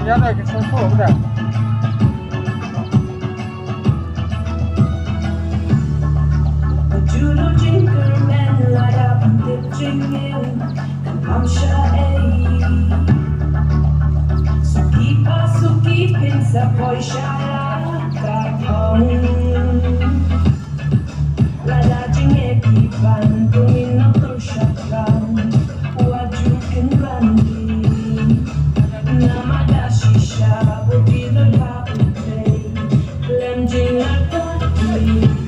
Regarde que son Sohra. Judo drinker men light up dipping in I'm Suki pinsa poi shala kapong La jinge kipan Tumino to shakran Wajukin randi Namada shisha Bukilo lapute Lemjing akatli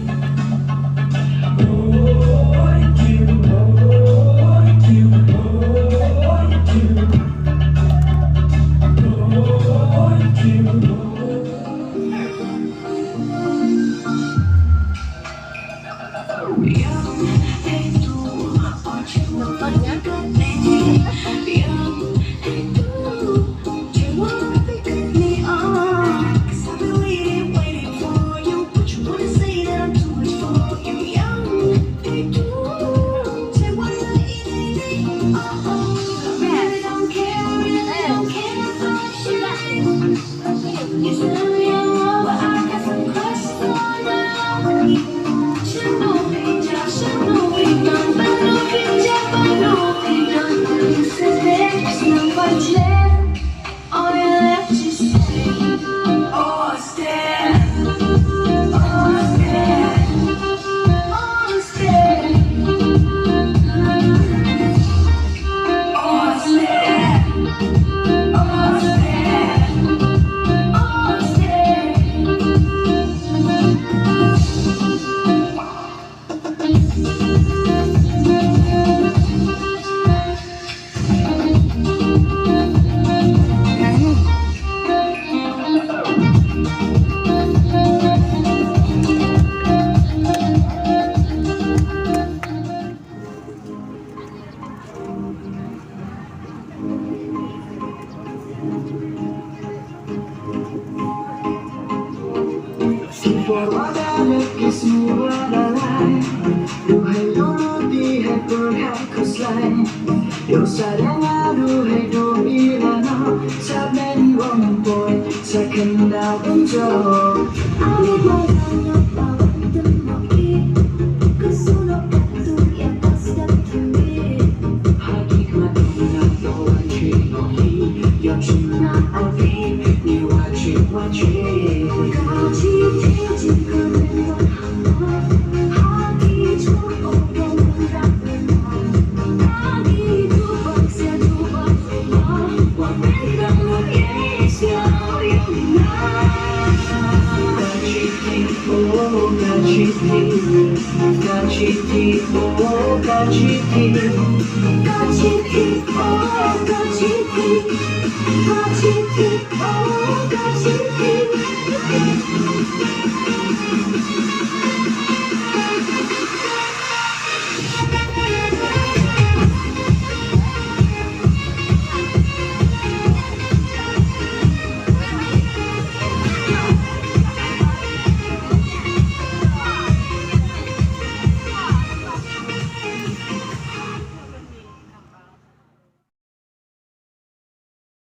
Yo sarang aduhai do milano saben wong boy sakenda unjo Ali magana bawang demoki kesuno katu ya pasda tumbi Hagi maduna yo wachi nohi yo chuna avi ni wachi Kaji teji karen Hagi chuk odong ramen